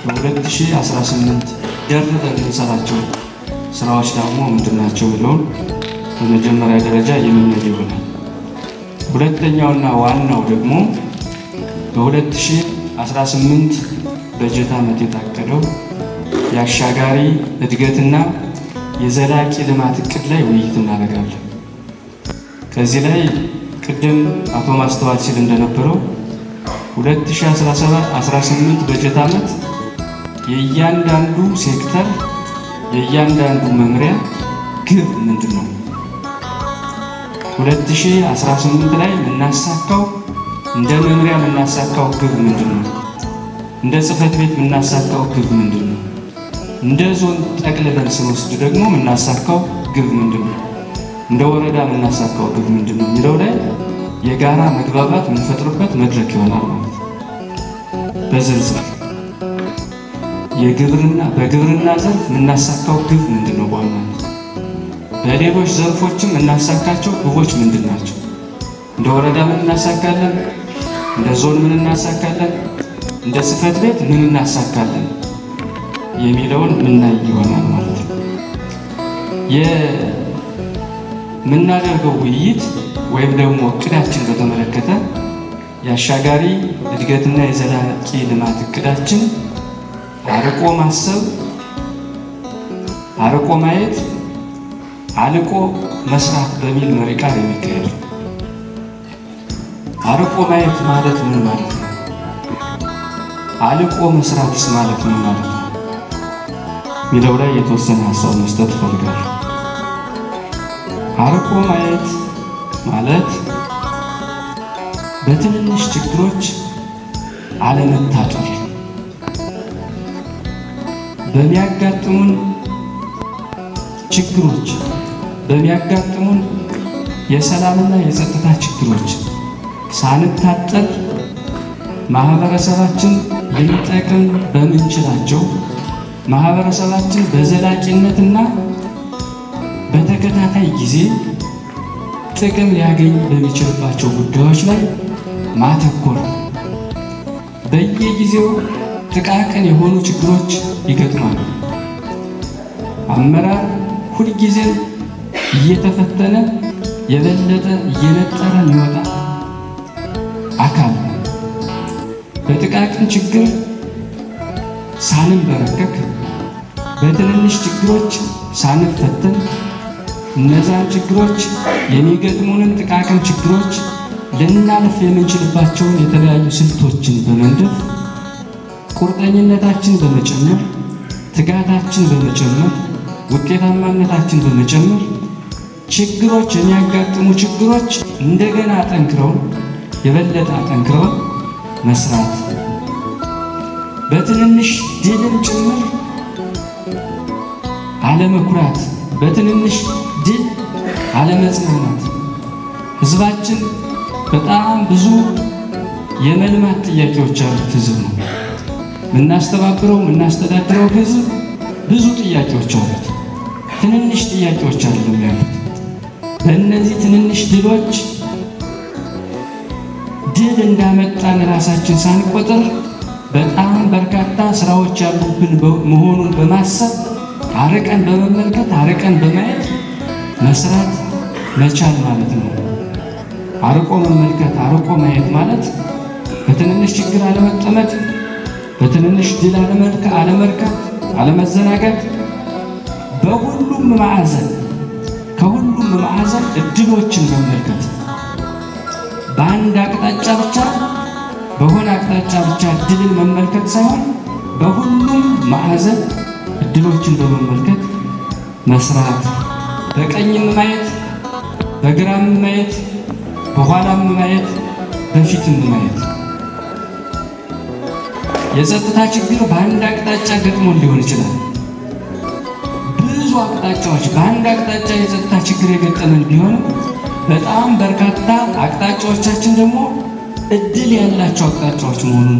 በ2018 ደርበን የምንሰራቸው ስራዎች ደግሞ ምንድናቸው የሚለውን በመጀመሪያ ደረጃ የምንሄድ ይሆናል። ሁለተኛውና ዋናው ደግሞ በ2018 በጀት ዓመት የታቀደው የአሻጋሪ እድገትና የዘላቂ ልማት እቅድ ላይ ውይይት እናደርጋለን። ከዚህ ላይ ቅድም አቶ ማስተዋል ሲል እንደነበረው 2017-18 በጀት ዓመት የእያንዳንዱ ሴክተር የእያንዳንዱ መምሪያ ግብ ምንድን ነው? 2018 ላይ የምናሳካው እንደ መምሪያ የምናሳካው ግብ ምንድን ነው? እንደ ጽሕፈት ቤት የምናሳካው ግብ ምንድን ነው? እንደ ዞን ጠቅልለን ስንወስድ ደግሞ የምናሳካው ግብ ምንድን ነው? እንደ ወረዳ የምናሳካው ግብ ምንድን ነው የሚለው ላይ የጋራ መግባባት የምንፈጥርበት መድረክ ይሆናል ማለት ነው። በዝርዝር በግብርና ዘርፍ የምናሳካው ግብ ምንድን ነው? በዋናነት በሌሎች ዘርፎችም የምናሳካቸው ግቦች ምንድን ናቸው? እንደ ወረዳ ምን እናሳካለን? እንደ ዞን ምን እናሳካለን? እንደ ጽሕፈት ቤት ምን እናሳካለን የሚለውን ምናይ ይሆናል ማለት ነው። የምናደርገው ውይይት ወይም ደግሞ እቅዳችን በተመለከተ የአሻጋሪ እድገትና የዘላቂ ልማት እቅዳችን አርቆ ማሰብ፣ አርቆ ማየት፣ አልቆ መስራት በሚል መሪ ቃል የሚካሄድ። አርቆ ማየት ማለት ምን ማለት ነው? አልቆ መስራትስ ማለት ምን ማለት ነው ሚለው ላይ የተወሰነ ሀሳብ መስጠት እፈልጋለሁ። አርቆ ማየት ማለት በትንንሽ ችግሮች አለመታጠር፣ በሚያጋጥሙን ችግሮች በሚያጋጥሙን የሰላምና የጸጥታ ችግሮች ሳንታጠር ማህበረሰባችን ልንጠቅም በምንችላቸው ማህበረሰባችን በዘላቂነትና በተከታታይ ጊዜ ጥቅም ሊያገኝ በሚችልባቸው ጉዳዮች ላይ ማተኮር። በየጊዜው ጥቃቅን የሆኑ ችግሮች ይገጥማሉ። አመራር ሁልጊዜም እየተፈተነ የበለጠ እየነጠረ የሚወጣ አካል በጥቃቅን ችግር ሳንበረከክ በትንንሽ ችግሮች ሳንፈተን እነዛን ችግሮች የሚገጥሙንን ጥቃቅን ችግሮች ልናልፍ የምንችልባቸውን የተለያዩ ስልቶችን በመንደፍ ቁርጠኝነታችን በመጨመር ትጋታችን በመጨመር ውጤታማነታችን በመጨመር ችግሮች የሚያጋጥሙ ችግሮች እንደገና አጠንክረው የበለጠ አጠንክረው መስራት በትንንሽ ድልም ጭምር አለመኩራት፣ በትንንሽ ድል አለመጽናናት። ህዝባችን በጣም ብዙ የመልማት ጥያቄዎች ያሉት ህዝብ ነው። የምናስተዳድረው ህዝብ ብዙ ጥያቄዎች አሉት። ትንንሽ ጥያቄዎች አይደለም ያሉት። በእነዚህ ትንንሽ ድሎች ድል እንዳመጣን ራሳችን ሳንቆጥር በጣም በርካታ ስራዎች ያሉብን መሆኑን በማሰብ አርቀን በመመልከት አርቀን በማየት መስራት መቻል ማለት ነው። አርቆ መመልከት አርቆ ማየት ማለት በትንንሽ ችግር አለመጠመድ፣ በትንንሽ ድል አለመርካት፣ አለመዘናጋት፣ በሁሉም ማዕዘን ከሁሉም ማዕዘን እድሎችን መመልከት፣ በአንድ አቅጣጫ ብቻ በሆነ አቅጣጫ ብቻ እድልን መመልከት ሳይሆን በሁሉም ማዕዘን እድሎችን በመመልከት መስራት፣ በቀኝም ማየት፣ በግራም ማየት፣ በኋላም ማየት፣ በፊትም ማየት። የጸጥታ ችግር በአንድ አቅጣጫ ገጥሞ ሊሆን ይችላል። ብዙ አቅጣጫዎች በአንድ አቅጣጫ የጸጥታ ችግር የገጠመን ቢሆንም በጣም በርካታ አቅጣጫዎቻችን ደግሞ እድል ያላቸው አቅጣጫዎች መሆኑን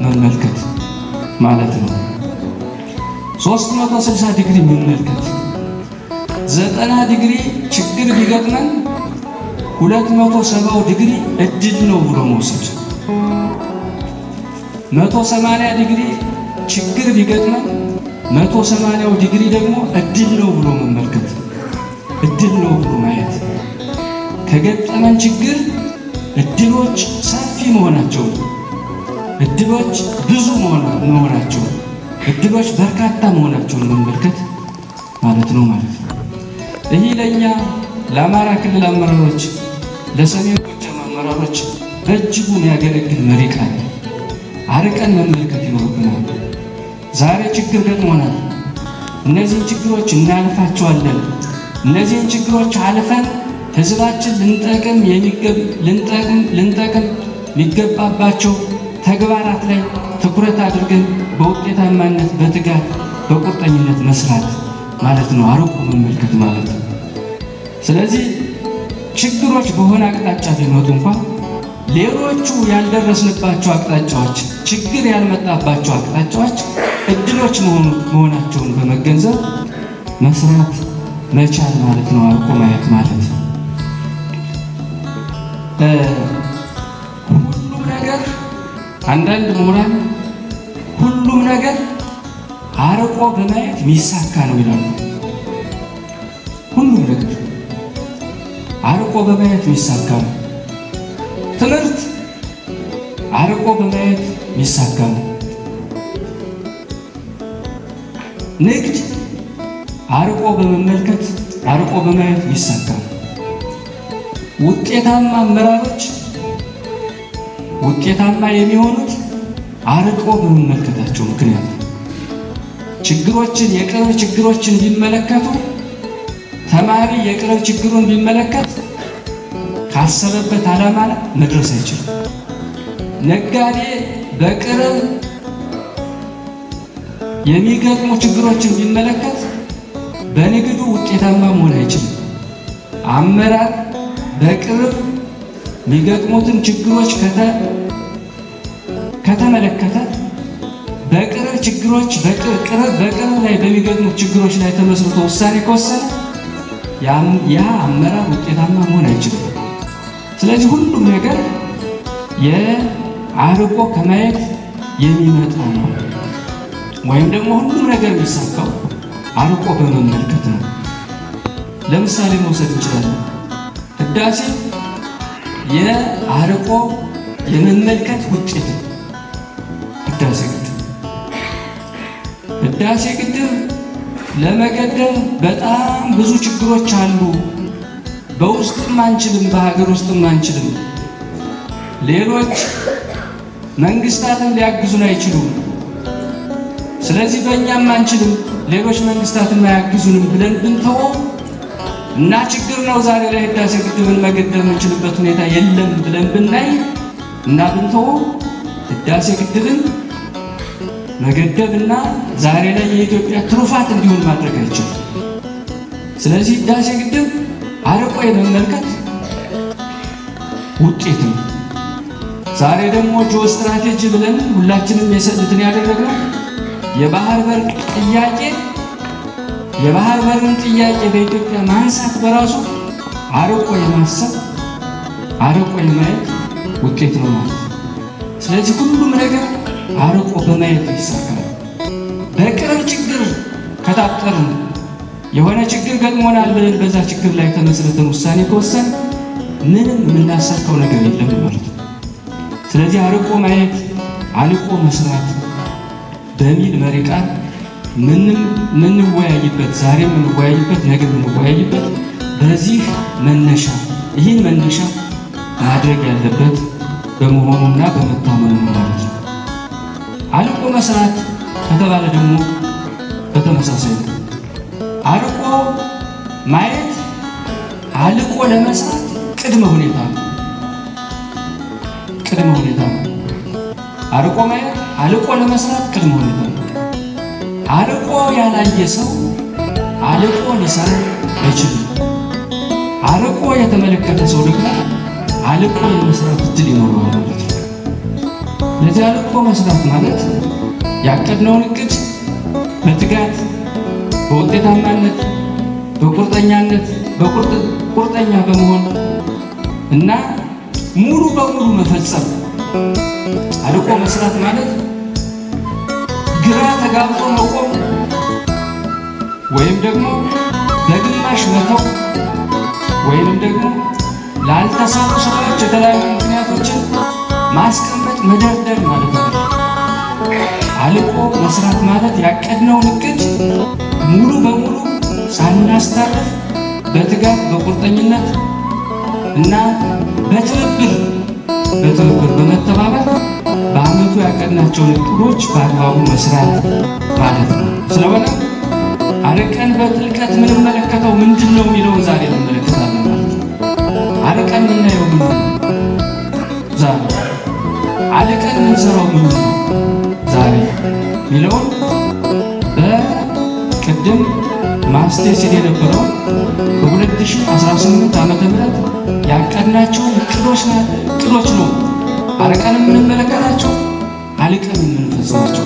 መመልከት ማለት ነው። 360 ዲግሪ መመልከት። 90 ዲግሪ ችግር ቢገጥመን 270 ዲግሪ እድል ነው ብሎ መውሰድ። 180 ዲግሪ ችግር ቢገጥመን 180 ዲግሪ ደግሞ እድል ነው ብሎ መመልከት፣ እድል ነው ብሎ ማየት። ከገጠመን ችግር እድሎች ሰፊ መሆናቸው፣ እድሎች ብዙ መሆናቸው፣ እድሎች በርካታ መሆናቸውን መመልከት ማለት ነው። ይህ ለእኛ ለአማራ ክልል አመራሮች፣ ለሰሜን ጎጃም አመራሮች በእጅጉ የሚያገለግል መሪ ቃል፣ አርቀን መመልከት ይኖርብናል። ዛሬ ችግር ገጥሞናል። እነዚህን ችግሮች እናልፋቸዋለን። እነዚህን ችግሮች አልፈን ህዝባችን ልንጠቅም የሚገባባቸው ተግባራት ላይ ትኩረት አድርገን በውጤታማነት፣ በትጋት፣ በቁርጠኝነት መስራት ማለት ነው። አርቆ መመልከት ማለት ነው። ስለዚህ ችግሮች በሆነ አቅጣጫ ቢመጡ እንኳን ሌሎቹ ያልደረስንባቸው አቅጣጫዎች፣ ችግር ያልመጣባቸው አቅጣጫዎች እድሎች መሆናቸውን በመገንዘብ መስራት መቻል ማለት ነው። አርቆ ማየት ማለት ሁሉም ነገር አንዳንድ ምሁራን ሁሉም ነገር አርቆ በማየት የሚሳካ ነው ይላሉ። ሁሉም ነገር አርቆ በማየት የሚሳካ ነው። ትምህርት አርቆ በማየት የሚሳካ ነው። ንግድ አርቆ በመመልከት አርቆ በማየት የሚሳካ ነው። ውጤታማ አመራሮች ውጤታማ የሚሆኑት አርቆ በመመልከታቸው ምክንያት ነው። ችግሮችን የቅርብ ችግሮችን ቢመለከቱ ተማሪ የቅርብ ችግሩን ቢመለከት ካሰበበት ዓላማ ላይ መድረስ አይችልም። ነጋዴ በቅርብ የሚገጥሙ ችግሮችን ቢመለከት በንግዱ ውጤታማ መሆን አይችልም። አመራር በቅርብ የሚገጥሙትን ችግሮች ከተመለከተ በቅርብ ችግሮች በቅርብ ላይ በሚገጥሙ ችግሮች ላይ ተመስርቶ ውሳኔ ከወሰነ ያ አመራር ውጤታማ መሆን አይችልም። ስለዚህ ሁሉም ነገር የአርቆ ከማየት የሚመጣ ነው። ወይም ደግሞ ሁሉም ነገር የሚሳካው አርቆ በመመልከት ነው። ለምሳሌ መውሰድ እንችላለን። ህዳሴ የአርቆ የመመልከት ውጤት ነው። ህዳሴ ግድብ ለመገደብ በጣም ብዙ ችግሮች አሉ። በውስጥም አንችልም፣ በሀገር ውስጥም አንችልም። ሌሎች መንግስታትን ሊያግዙን አይችሉም። ስለዚህ በእኛም አንችልም፣ ሌሎች መንግስታትን አያግዙንም ብለን ብንተወው እና ችግር ነው ዛሬ ላይ ህዳሴ ግድብን መገደብ የምንችልበት ሁኔታ የለም ብለን ብናይ እና ብንተወው ህዳሴ ግድብን መገደብና ዛሬ ላይ የኢትዮጵያ ትሩፋት እንዲሆን ማድረግ አይችልም። ስለዚህ ህዳሴ ግድብ አርቆ የመመልከት ውጤት ነው። ዛሬ ደግሞ ጂኦ ስትራቴጂ ብለን ሁላችንም የሰልትን ያደረግነው የባህር በርን ጥያቄ በኢትዮጵያ ማንሳት በራሱ አርቆ የማሰብ አርቆ የማየት ውጤት ነው ማለት ነው። ስለዚህ ሁሉም ነገር አርቆ በማየት ይሳካል። በቅርብ ችግር ከታጠርን የሆነ ችግር ገጥሞናል ብለን በዛ ችግር ላይ ተመስርተን ውሳኔ ከወሰን ምንም የምናሳካው ነገር የለም ማለት ነው። ስለዚህ አርቆ ማየት አልቆ መስራት በሚል መሪ ቃል ምንወያይበት ዛሬ ምንወያይበት ነገር ምንወያይበት በዚህ መነሻ ይህን መነሻ ማድረግ ያለበት በመሆኑና በመታመኑ ማለት ነው። አልቆ መስራት ከተባለ ደግሞ በተመሳሳይ ነው። አርቆ ማየት አልቆ ለመስራት ቅድመ ሁኔታ ነው። አርቆ ማየት አልቆ ለመስራት ቅድመ ሁኔታ ነው። አርቆ ያላየ ሰው አልቆ ሊሰራ አይችልም። አርቆ የተመለከተ ሰው ደግሞ አልቆ የመስራት እድል ይኖረዋል ማለት ነው። ለዚህ አልቆ መስራት ማለት ያቀድነውን እቅድ በትጋት በውጤታማነት በቁርጠኛነት ቁርጠኛ በመሆን እና ሙሉ በሙሉ መፈጸም። አልቆ መስራት ማለት ግራ ተጋብቶ መቆም ወይም ደግሞ በግማሽ መተው ወይም ደግሞ ላልተሰሩ ስራዎች የተለያዩ ምክንያቶችን ማስቀመጥ መደርደር ማለት ነው። አልቆ መስራት ማለት ያቀድነውን እቅድ ሙሉ በሙሉ ሳናስተርፍ በትጋት በቁርጠኝነት እና በትብብር በመተባበር በዓመቱ ያቀድናቸውን እቅዶች በአግባቡ መስራት ማለት ነው። ስለሆነ አርቀን በጥልቀት የምንመለከተው ምንድን ነው የሚለውን ዛሬ እንመለከታለን ማለት ነው። አርቀን የምናየው ምንድን ነው? ዛሬ አርቀን የምንሰራው ምንድን ነው? ዛሬ የሚለውን በቅድም ማስቴር ሲል የነበረው በ2018 ዓመተ ምህረት ያቀድናቸውን እቅዶች ነው አርቀን የምንመለከታቸው፣ አልቀን የምንፈጽማቸው።